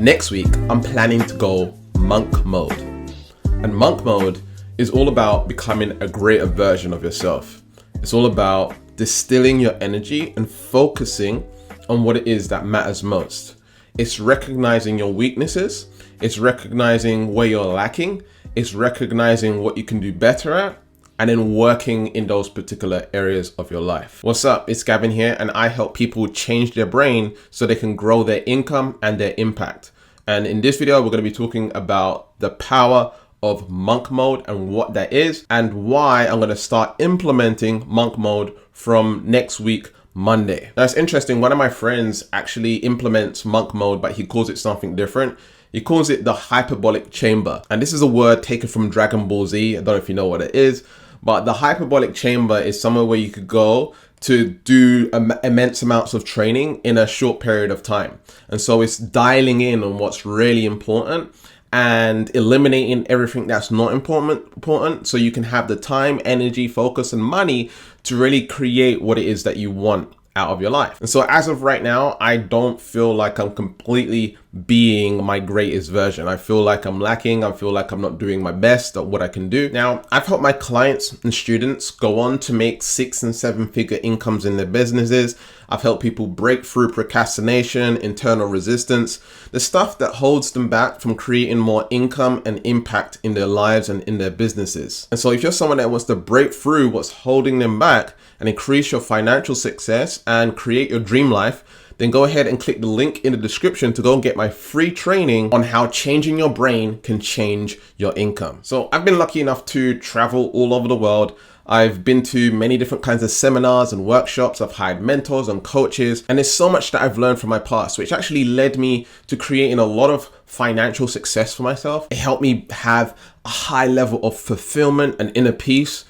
Next week, I'm planning to go monk mode. And monk mode is all about becoming a greater version of yourself. It's all about distilling your energy and focusing on what it is that matters most. It's recognizing your weaknesses. It's recognizing where you're lacking. It's recognizing what you can do better at, and then working in those particular areas of your life. What's up? It's Gavin here, and I help people change their brain so they can grow their income and their impact. And in this video, we're going to be talking about the power of monk mode and what that is, and why I'm going to start implementing monk mode from next week, Monday. Now it's interesting, one of my friends actually implements monk mode, but he calls it something different. He calls it the hyperbolic chamber. And this is a word taken from Dragon Ball Z. I don't know if you know what it is, but the hyperbolic chamber is somewhere where you could go to do immense amounts of training in a short period of time. And so it's dialing in on what's really important and eliminating everything that's not important, so you can have the time, energy, focus, and money to really create what it is that you want out of your life. And so as of right now, I don't feel like I'm completely being my greatest version. I feel like I'm lacking. I feel like I'm not doing my best at what I can do. Now, I've helped my clients and students go on to make 6 and 7 figure incomes in their businesses. I've helped people break through procrastination, internal resistance, the stuff that holds them back from creating more income and impact in their lives and in their businesses. And so if you're someone that wants to break through what's holding them back and increase your financial success and create your dream life, then go ahead and click the link in the description to go and get my free training on how changing your brain can change your income. So I've been lucky enough to travel all over the world. I've been to many different kinds of seminars and workshops. I've hired mentors and coaches, and there's so much that I've learned from my past, which actually led me to creating a lot of financial success for myself. It helped me have a high level of fulfillment and inner peace.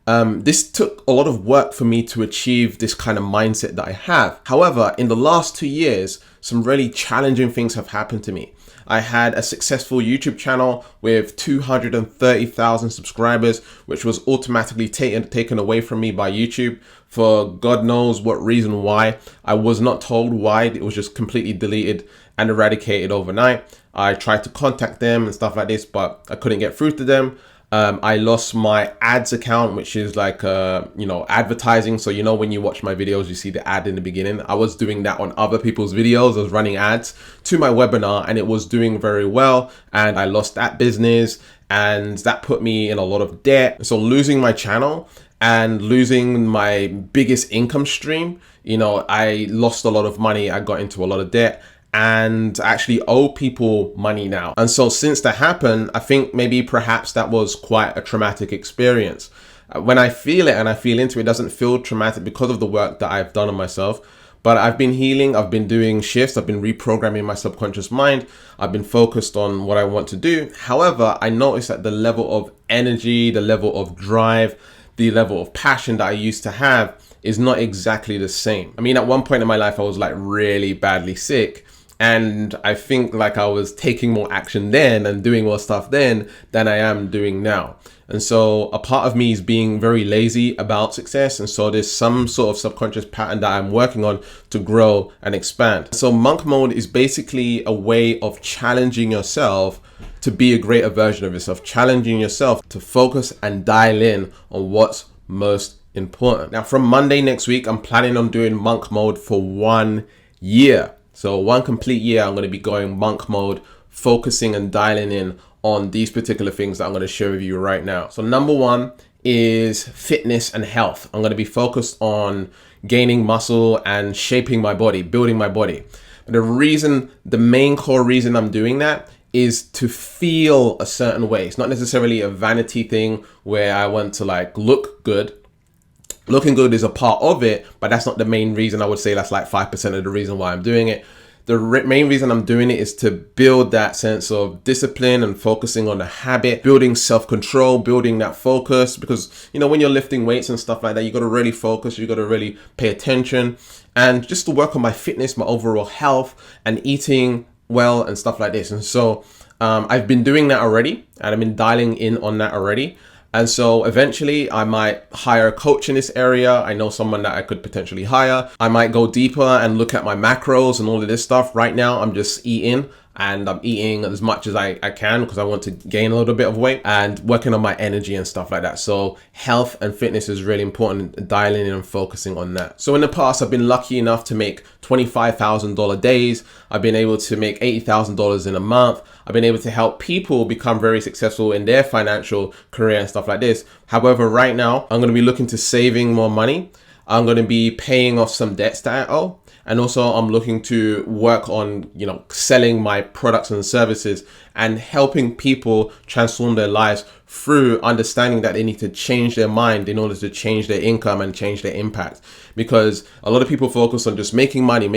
This took a lot of work for me to achieve this kind of mindset that I have. However, in the last 2 years, some really challenging things have happened to me. I had a successful YouTube channel with 230,000 subscribers, which was automatically taken away from me by YouTube for God knows what reason why. I was not told why. It was just completely deleted and eradicated overnight. I tried to contact them and stuff like this, but I couldn't get through to them. I lost my ads account, which is like, advertising. So, when you watch my videos, you see the ad in the beginning. I was doing that on other people's videos. I was running ads to my webinar and it was doing very well. And I lost that business and that put me in a lot of debt. So losing my channel and losing my biggest income stream, I lost a lot of money. I got into a lot of debt and actually owe people money now. And so since that happened, I think maybe perhaps that was quite a traumatic experience. When I feel it and I feel into it, it doesn't feel traumatic because of the work that I've done on myself. But I've been healing, I've been doing shifts, I've been reprogramming my subconscious mind. I've been focused on what I want to do. However, I noticed that the level of energy, the level of drive, the level of passion that I used to have is not exactly the same. I mean, at one point in my life, I was like really badly sick. And I think like I was taking more action then and doing more stuff then than I am doing now. And so a part of me is being very lazy about success. And so there's some sort of subconscious pattern that I'm working on to grow and expand. So monk mode is basically a way of challenging yourself to be a greater version of yourself, challenging yourself to focus and dial in on what's most important. Now from Monday next week, I'm planning on doing monk mode for 1 year. So 1 complete year, I'm going to be going monk mode, focusing and dialing in on these particular things that I'm going to share with you right now. So number 1 is fitness and health. I'm going to be focused on gaining muscle and shaping my body, building my body. But the main core reason I'm doing that is to feel a certain way. It's not necessarily a vanity thing where I want to like look good. Looking good is a part of it, but that's not the main reason. I would say that's like 5% of the reason why I'm doing it. The main reason I'm doing it is to build that sense of discipline and focusing on the habit, building self-control, building that focus. Because, when you're lifting weights and stuff like that, you got to really focus. You got to really pay attention, and just to work on my fitness, my overall health, and eating well and stuff like this. And so I've been doing that already, and I've been dialing in on that already. And so eventually I might hire a coach in this area. I know someone that I could potentially hire. I might go deeper and look at my macros and all of this stuff. Right now, I'm just eating and I'm eating as much as I can because I want to gain a little bit of weight, and working on my energy and stuff like that. So health and fitness is really important, dialing in and focusing on that. So in the past, I've been lucky enough to make $25,000 days. I've been able to make $80,000 in a month. I've been able to help people become very successful in their financial career and stuff like this. However, right now, I'm going to be looking to saving more money. I'm going to be paying off some debts that I owe. And also I'm looking to work on, selling my products and services and helping people transform their lives through understanding that they need to change their mind in order to change their income and change their impact. Because a lot of people focus on just making money.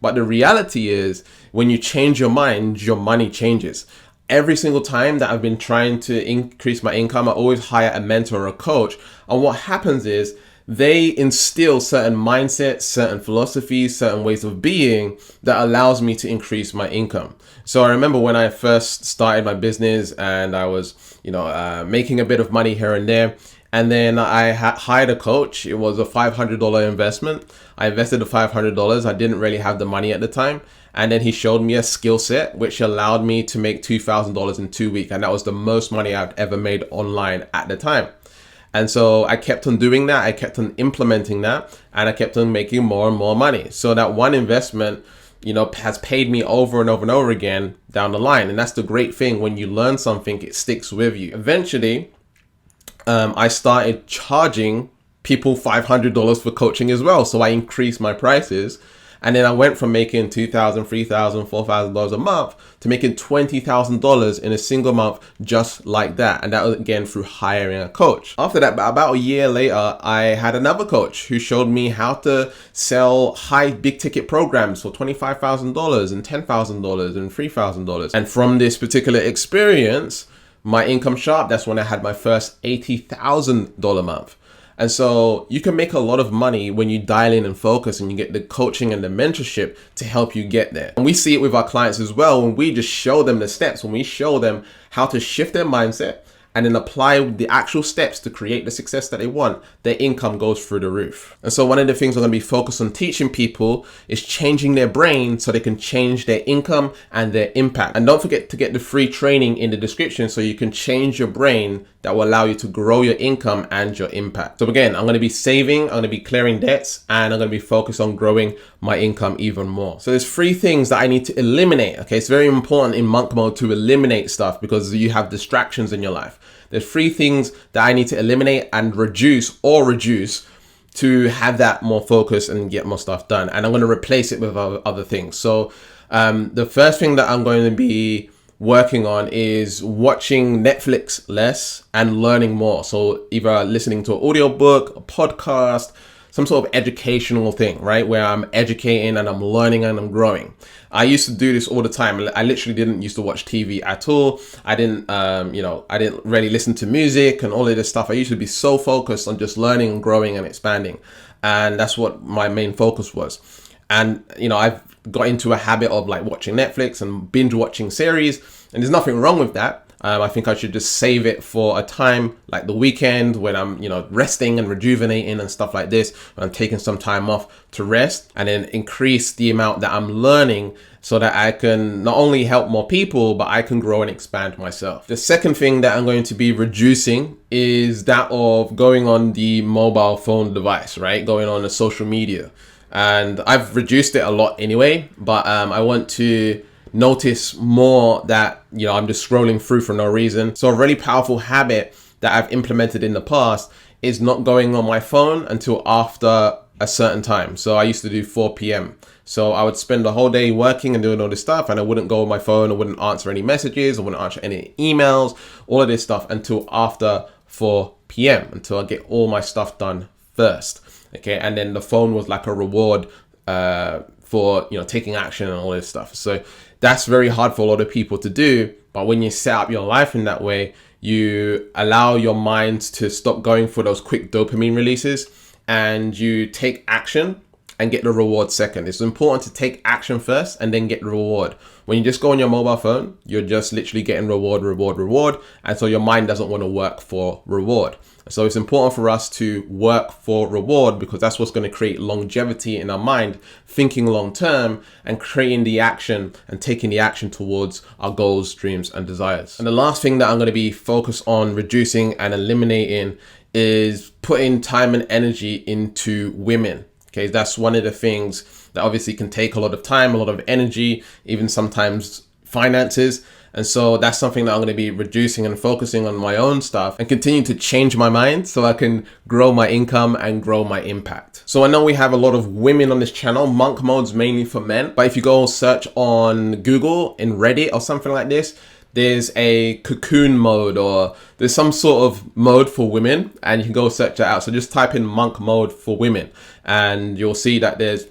But the reality is, when you change your mind, your money changes. Every single time that I've been trying to increase my income, I always hire a mentor or a coach. And what happens is, they instill certain mindsets, certain philosophies, certain ways of being that allows me to increase my income. So I remember when I first started my business and I was, making a bit of money here and there. And then I hired a coach. It was a $500 investment. I invested the $500. I didn't really have the money at the time. And then he showed me a skill set, which allowed me to make $2,000 in 2 weeks. And that was the most money I've ever made online at the time. And so I kept on doing that. I kept on implementing that, and I kept on making more and more money. So that one investment, has paid me over and over and over again down the line. And that's the great thing. When you learn something, it sticks with you. Eventually, I started charging people $500 for coaching as well. So I increased my prices. And then I went from making $2,000, $3,000, $4,000 a month to making $20,000 in a single month, just like that. And that was again through hiring a coach. After that, about a year later, I had another coach who showed me how to sell big ticket programs for $25,000 and $10,000 and $3,000. And from this particular experience, my income shot, that's when I had my first $80,000 month. And so you can make a lot of money when you dial in and focus and you get the coaching and the mentorship to help you get there. And we see it with our clients as well, when we just show them the steps, when we show them how to shift their mindset and then apply the actual steps to create the success that they want, their income goes through the roof. And so one of the things I'm going to be focused on teaching people is changing their brain so they can change their income and their impact. And don't forget to get the free training in the description so you can change your brain that will allow you to grow your income and your impact. So again, I'm going to be saving, I'm going to be clearing debts, and I'm going to be focused on growing my income even more. So there's 3 things that I need to eliminate. Okay, it's very important in monk mode to eliminate stuff because you have distractions in your life. There's 3 things that I need to eliminate and reduce to have that more focus and get more stuff done. And I'm going to replace it with other things. So the first thing that I'm going to be working on is watching Netflix less and learning more. So either listening to an audiobook, a podcast, some sort of educational thing, right? Where I'm educating and I'm learning and I'm growing. I used to do this all the time. I literally didn't used to watch TV at all. I didn't really listen to music and all of this stuff. I used to be so focused on just learning and growing and expanding. And that's what my main focus was. And, I've got into a habit of like watching Netflix and binge watching series, and there's nothing wrong with that. I think I should just save it for a time like the weekend when I'm, resting and rejuvenating and stuff like this, when I'm taking some time off to rest, and then increase the amount that I'm learning so that I can not only help more people, but I can grow and expand myself. The second thing that I'm going to be reducing is that of going on the mobile phone device, right? Going on the social media. And I've reduced it a lot anyway, but I want to notice more that, I'm just scrolling through for no reason. So a really powerful habit that I've implemented in the past is not going on my phone until after a certain time. So I used to do 4 p.m. So I would spend the whole day working and doing all this stuff, and I wouldn't go on my phone, I wouldn't answer any messages, I wouldn't answer any emails, all of this stuff until after 4 p.m. until I get all my stuff done first. Okay, and then the phone was like a reward for taking action and all this stuff. So that's very hard for a lot of people to do. But when you set up your life in that way, you allow your mind to stop going for those quick dopamine releases, and you take action and get the reward second. It's important to take action first and then get the reward. When you just go on your mobile phone, you're just literally getting reward. And so your mind doesn't want to work for reward. So it's important for us to work for reward, because that's what's going to create longevity in our mind, thinking long term and creating the action and taking the action towards our goals, dreams, and desires. And the last thing that I'm going to be focused on reducing and eliminating is putting time and energy into women. Okay, that's one of the things that obviously can take a lot of time, a lot of energy, even sometimes finances. And so that's something that I'm going to be reducing and focusing on my own stuff and continue to change my mind so I can grow my income and grow my impact. So I know we have a lot of women on this channel. Monk mode's mainly for men, but if you go search on Google, in Reddit or something like this, there's a cocoon mode, or there's some sort of mode for women, and you can go search that out. So just type in monk mode for women and you'll see that there's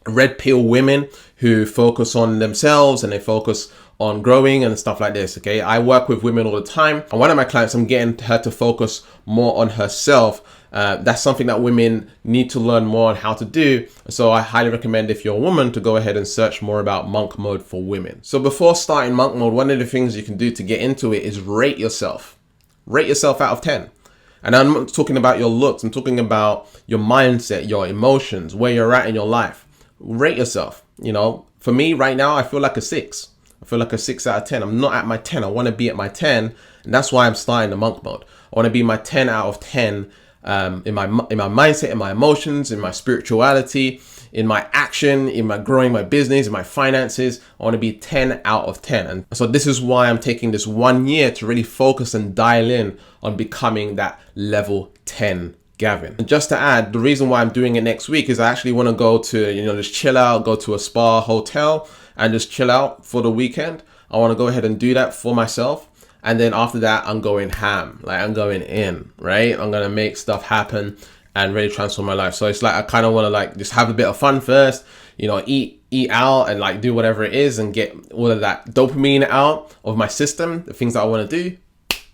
red pill women who focus on themselves and they focus on growing and stuff like this. Okay, I work with women all the time, and one of my clients, I'm getting her to focus more on herself. That's something that women need to learn more on how to do. So I highly recommend, if you're a woman, to go ahead and search more about monk mode for women. So before starting monk mode, one of the things you can do to get into it is rate yourself. Rate yourself out of 10. And I'm not talking about your looks. I'm talking about your mindset, your emotions, where you're at in your life. Rate yourself. You know, for me right now, I feel like a 6. I feel like a 6 out of 10. I'm not at my 10. I want to be at my 10. And that's why I'm starting the monk mode. I want to be my 10 out of 10 in my mindset, in my emotions, in my spirituality, in my action, in my growing my business, in my finances. I want to be 10 out of 10. And so this is why I'm taking this 1 year to really focus and dial in on becoming that level 10 Gavin. And just to add, the reason why I'm doing it next week is I actually want to go to, just chill out, go to a spa hotel and just chill out for the weekend. I want to go ahead and do that for myself. And then after that, I'm going ham, like I'm going in, right? I'm going to make stuff happen and really transform my life. So it's like, I kind of want to like just have a bit of fun first, eat out and like do whatever it is and get all of that dopamine out of my system, the things that I want to do.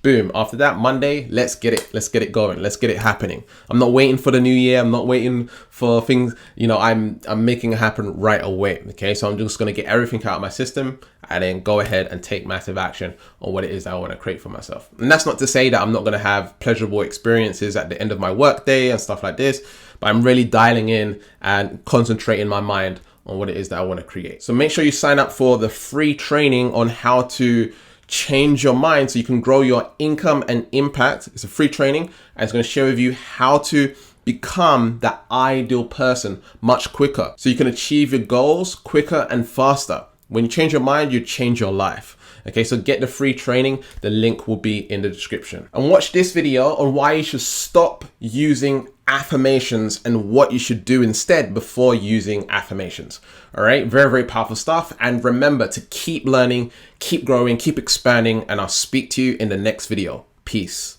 Boom. After that, Monday, let's get it going. Let's get it happening. I'm not waiting for the new year. I'm not waiting for things, I'm making it happen right away. Okay. So I'm just going to get everything out of my system and then go ahead and take massive action on what it is that I want to create for myself. And that's not to say that I'm not going to have pleasurable experiences at the end of my work day and stuff like this, but I'm really dialing in and concentrating my mind on what it is that I want to create. So make sure you sign up for the free training on how to change your mind so you can grow your income and impact. It's a free training and it's going to share with you how to become that ideal person much quicker so you can achieve your goals quicker and faster. When you change your mind, you change your life. Okay, so get the free training. The link will be in the description. And watch this video on why you should stop using affirmations and what you should do instead before using affirmations. All right, very, very powerful stuff. And remember to keep learning, keep growing, keep expanding, and I'll speak to you in the next video. Peace.